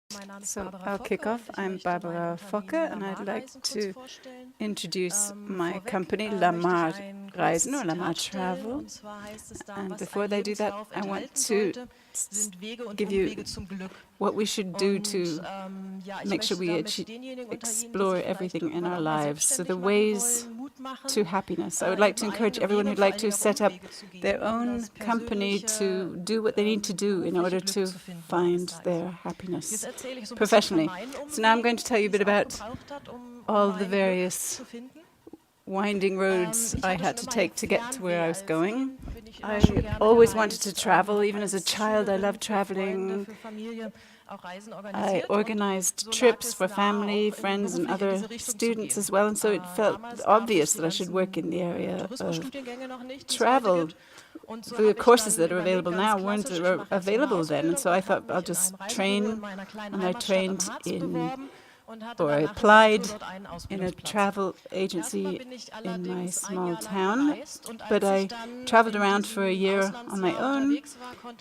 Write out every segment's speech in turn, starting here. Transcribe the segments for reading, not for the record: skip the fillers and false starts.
So I'll kick off. I'm Barbara Focke, and I'd like to introduce my company, LaMar Reisen, or LaMar Travel. And before they do that, I want to give you what we should do to make sure we explore everything in our lives. So the ways to happiness. I would like to encourage everyone who'd like to set up their own company to do what they need to do in order to find their happiness professionally. So now I'm going to tell you a bit about all the various winding roads I had to take to get to where I was going. I always wanted to travel. Even as a child, I loved traveling. I organized trips for family, friends, and other students as well, and so it felt obvious that I should work in the area of travel. The courses that are available now weren't available then, and so I thought I'll just train, and I trained I applied in a travel agency in my small town, but I traveled around for a year on my own,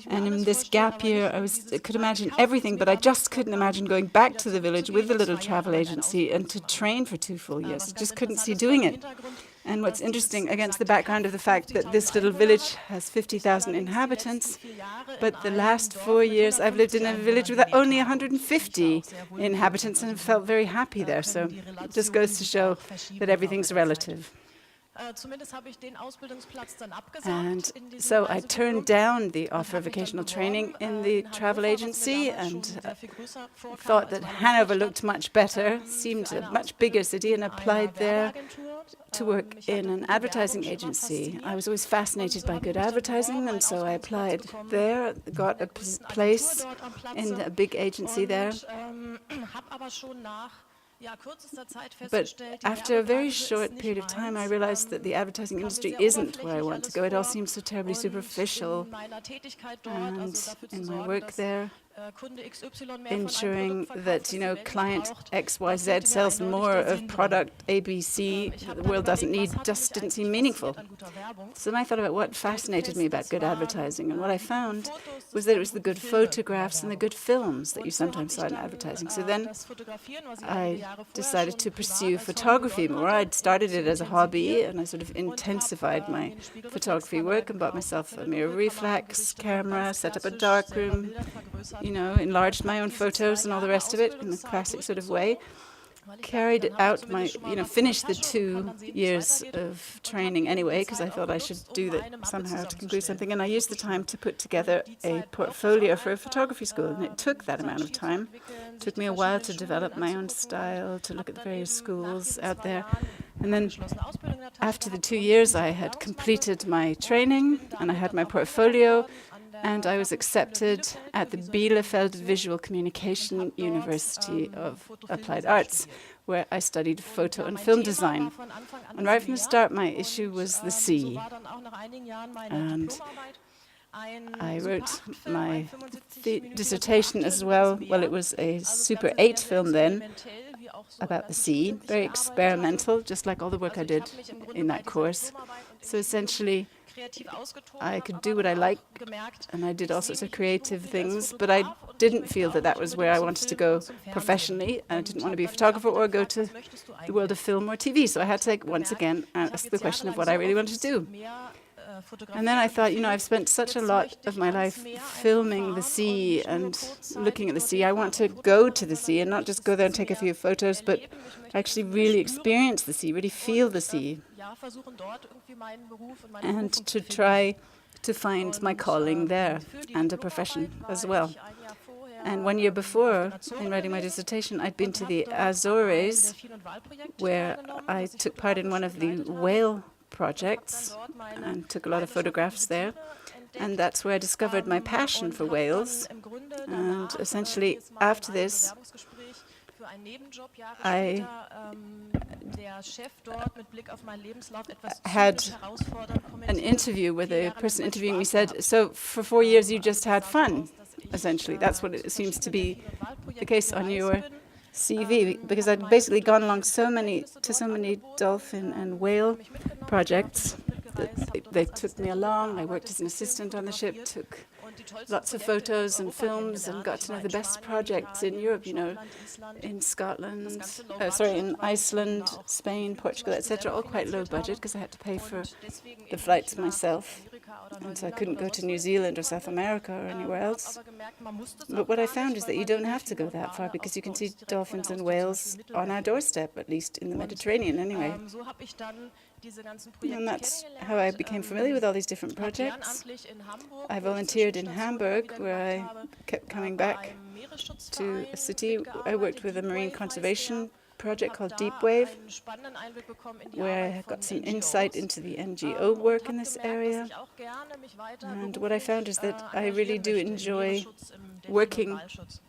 and in this gap year I could imagine everything, but I just couldn't imagine going back to the village with the little travel agency and to train for 2 full years. I just couldn't see doing it. And what's interesting, against the background of the fact that this little village has 50,000 inhabitants, but the last 4 years I've lived in a village with only 150 inhabitants and felt very happy there. So it just goes to show that everything's relative. And so I turned down the offer of vocational training in the travel agency and thought that Hanover looked much better, seemed a much bigger city, and applied there to work in an advertising agency. I was always fascinated by good advertising, and so I applied there, got a place in a big agency there. But after a very short period of time, I realized that the advertising industry isn't where I want to go. It all seems so terribly superficial. And in my work there, ensuring that, client XYZ sells more of product ABC the world doesn't need, just didn't seem meaningful. So then I thought about what fascinated me about good advertising, and what I found was that it was the good photographs and the good films that you sometimes saw in advertising. So then I decided to pursue photography more. I'd started it as a hobby, and I sort of intensified my photography work and bought myself a mirror reflex camera, set up a darkroom, enlarged my own photos and all the rest of it in the classic sort of way. Carried out finished the 2 years of training anyway, because I thought I should do that somehow to conclude something. And I used the time to put together a portfolio for a photography school. And it took that amount of time. It took me a while to develop my own style, to look at the various schools out there. And then after the 2 years, I had completed my training and I had my portfolio. And I was accepted at the Bielefeld Visual Communication University of Applied Arts, where I studied photo and film design. And right from the start, my issue was the sea. And I wrote my dissertation as well. Well, it was a Super 8 film then about the sea, very experimental, just like all the work I did in that course. So essentially, I could do what I like, and I did all sorts of creative things, but I didn't feel that that was where I wanted to go professionally, and I didn't want to be a photographer or go to the world of film or TV. So I had to, once again, ask the question of what I really wanted to do. And then I thought, I've spent such a lot of my life filming the sea and looking at the sea. I want to go to the sea and not just go there and take a few photos, but actually really experience the sea, really feel the sea. And to try to find my calling there and a profession as well. And 1 year before, in writing my dissertation, I'd been to the Azores, where I took part in one of the whale projects and took a lot of photographs there. And that's where I discovered my passion for whales. And essentially, after this, I had an interview where the person interviewing me said, so for 4 years you just had fun, essentially. That's what it seems to be the case on your CV, because I'd basically gone along to so many dolphin and whale projects They took me along. I worked as an assistant on the ship, took lots of photos and films, and got to know the best projects in Europe, in Scotland, in Iceland, Spain, Portugal, etc., all quite low budget because I had to pay for the flights myself. And so I couldn't go to New Zealand or South America or anywhere else. But what I found is that you don't have to go that far because you can see dolphins and whales on our doorstep, at least in the Mediterranean anyway. And that's how I became familiar with all these different projects. I volunteered in Hamburg, where I kept coming back to a city. I worked with a marine conservation project called Deep Wave, where I got some insight into the NGO work in this area. And what I found is that I really do enjoy working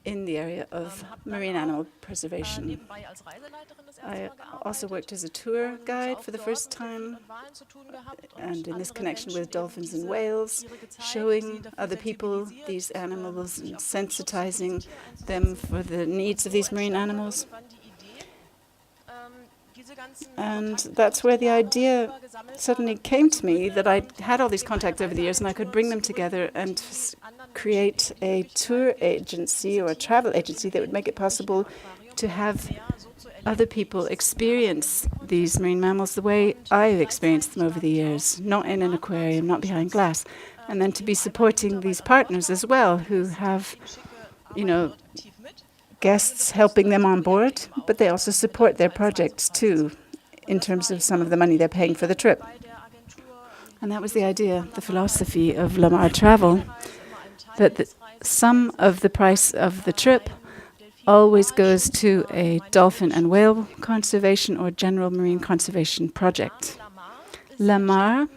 in the area of marine animal preservation. I also worked as a tour guide for the first time, and in this connection with dolphins and whales, showing other people these animals and sensitizing them for the needs of these marine animals. And that's where the idea suddenly came to me that I had all these contacts over the years and I could bring them together and create a tour agency or a travel agency that would make it possible to have other people experience these marine mammals the way I've experienced them over the years, not in an aquarium, not behind glass, and then to be supporting these partners as well who have, guests helping them on board, but they also support their projects too, in terms of some of the money they're paying for the trip. And that was the idea, the philosophy of LaMar Travel, that the sum of the price of the trip always goes to a dolphin and whale conservation or general marine conservation project. LaMar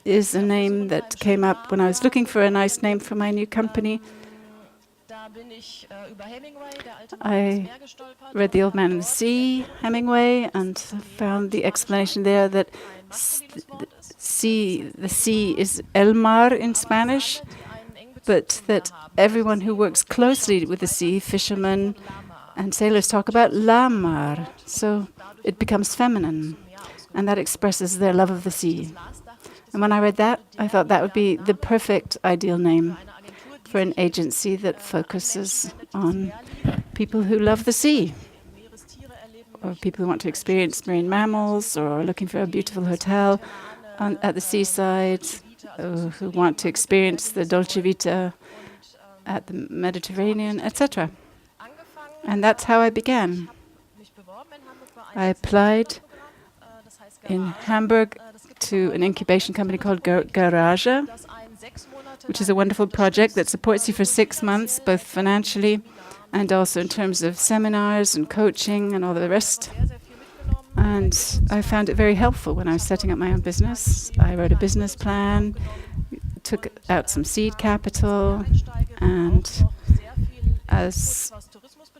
is a name that came up when I was looking for a nice name for my new company. I read The Old Man and the Sea, Hemingway, and found the explanation there that the sea is el mar in Spanish, but that everyone who works closely with the sea, fishermen and sailors, talk about LaMar, so it becomes feminine, and that expresses their love of the sea. And when I read that, I thought that would be the perfect ideal name for an agency that focuses on people who love the sea, or people who want to experience marine mammals, or are looking for a beautiful hotel at the seaside, who want to experience the dolce vita at the Mediterranean, etc. And that's how I began. I applied in Hamburg to an incubation company called Garage, which is a wonderful project that supports you for 6 months, both financially and also in terms of seminars and coaching and all the rest. And I found it very helpful when I was setting up my own business. I wrote a business plan, took out some seed capital, and as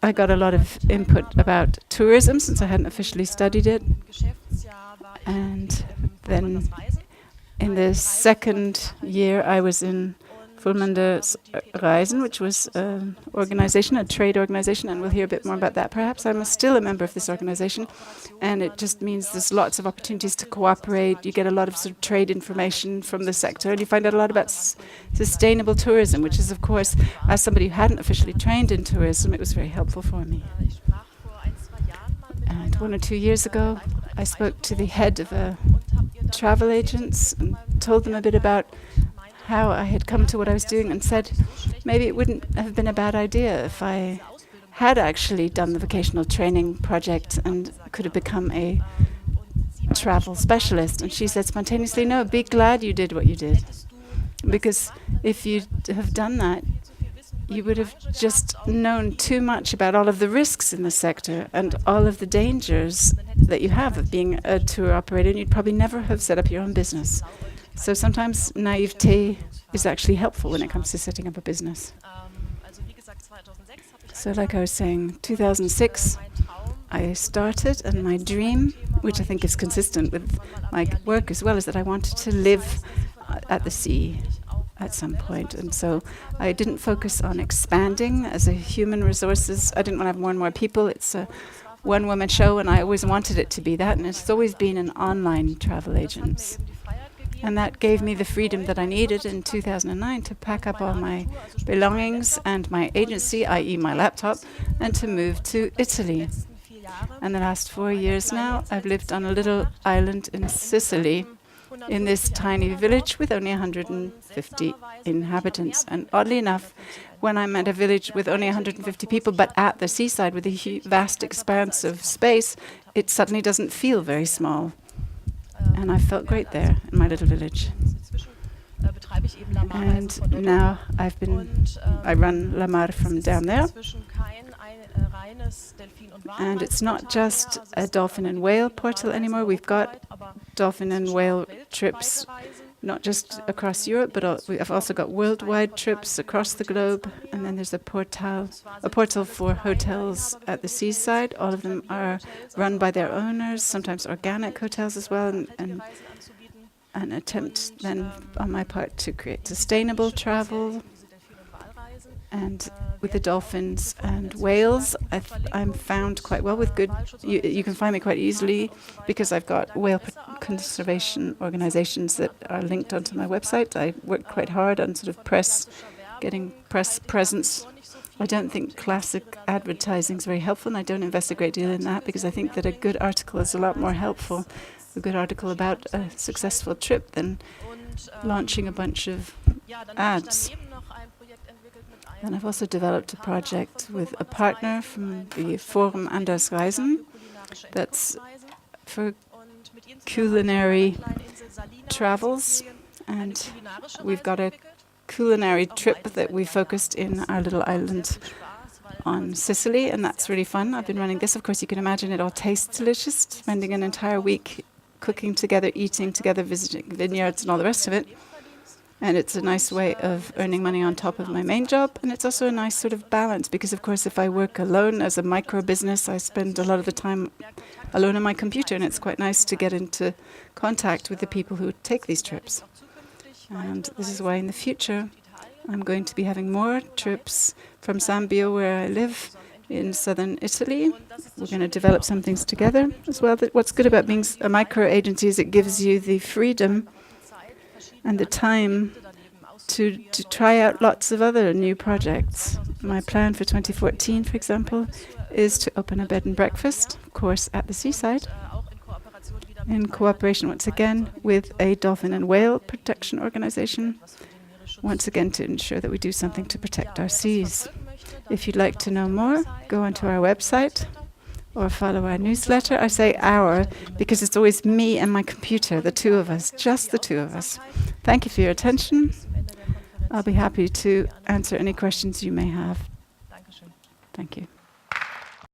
I got a lot of input about tourism since I hadn't officially studied it. And then in the second year, I was in Reisen, which was an organization, a trade organization, and we'll hear a bit more about that perhaps. I'm still a member of this organization, and it just means there's lots of opportunities to cooperate. You get a lot of sort of trade information from the sector, and you find out a lot about sustainable tourism, which is, of course, as somebody who hadn't officially trained in tourism, it was very helpful for me. And 1 or 2 years ago, I spoke to the head of a travel agents and told them a bit about how I had come to what I was doing, and said maybe it wouldn't have been a bad idea if I had actually done the vocational training project and could have become a travel specialist. And she said spontaneously, no, be glad you did what you did. Because if you'd have done that, you would have just known too much about all of the risks in the sector and all of the dangers that you have of being a tour operator, and you'd probably never have set up your own business. So sometimes naivete is actually helpful when it comes to setting up a business. So like I was saying, 2006, I started, and my dream, which I think is consistent with my work as well, is that I wanted to live at the sea at some point. And so I didn't focus on expanding as a human resources. I didn't want to have more and more people. It's a one-woman show, and I always wanted it to be that, and it's always been an online travel agent. And that gave me the freedom that I needed in 2009 to pack up all my belongings and my agency, i.e. my laptop, and to move to Italy. And the last 4 years now, I've lived on a little island in Sicily, in this tiny village with only 150 inhabitants. And oddly enough, when I'm at a village with only 150 people, but at the seaside with a vast expanse of space, it suddenly doesn't feel very small. And I felt great there in my little village. And now I run LaMar from down there. And it's not just a dolphin and whale portal anymore. We've got dolphin and whale trips, not just across Europe, but we have also got worldwide trips across the globe. And then there's a portal for hotels at the seaside. All of them are run by their owners, sometimes organic hotels as well, and an attempt then on my part to create sustainable travel. And with the dolphins and whales, I'm found quite well with good. You can find me quite easily because I've got whale conservation organizations that are linked onto my website. I worked quite hard on sort of getting press presence. I don't think classic advertising is very helpful, and I don't invest a great deal in that because I think that a good article is a lot more helpful, a good article about a successful trip than launching a bunch of ads. And I've also developed a project with a partner from the Forum Anders Reisen that's for culinary travels. And we've got a culinary trip that we focused in our little island on Sicily, and that's really fun. I've been running this. Of course, you can imagine it all tastes delicious, spending an entire week cooking together, eating together, visiting vineyards and all the rest of it. And it's a nice way of earning money on top of my main job. And it's also a nice sort of balance because, of course, if I work alone as a micro business, I spend a lot of the time alone on my computer. And it's quite nice to get into contact with the people who take these trips. And this is why in the future, I'm going to be having more trips from Sambio, where I live, in southern Italy. We're going to develop some things together as well. What's good about being a micro agency is it gives you the freedom and the time to try out lots of other new projects. My plan for 2014, for example, is to open a bed and breakfast, of course, at the seaside, in cooperation, once again, with a dolphin and whale protection organization, once again to ensure that we do something to protect our seas. If you'd like to know more, go onto our website or follow our newsletter. I say our because it's always me and my computer, the two of us, just the two of us. Thank you for your attention. I'll be happy to answer any questions you may have. Thank you.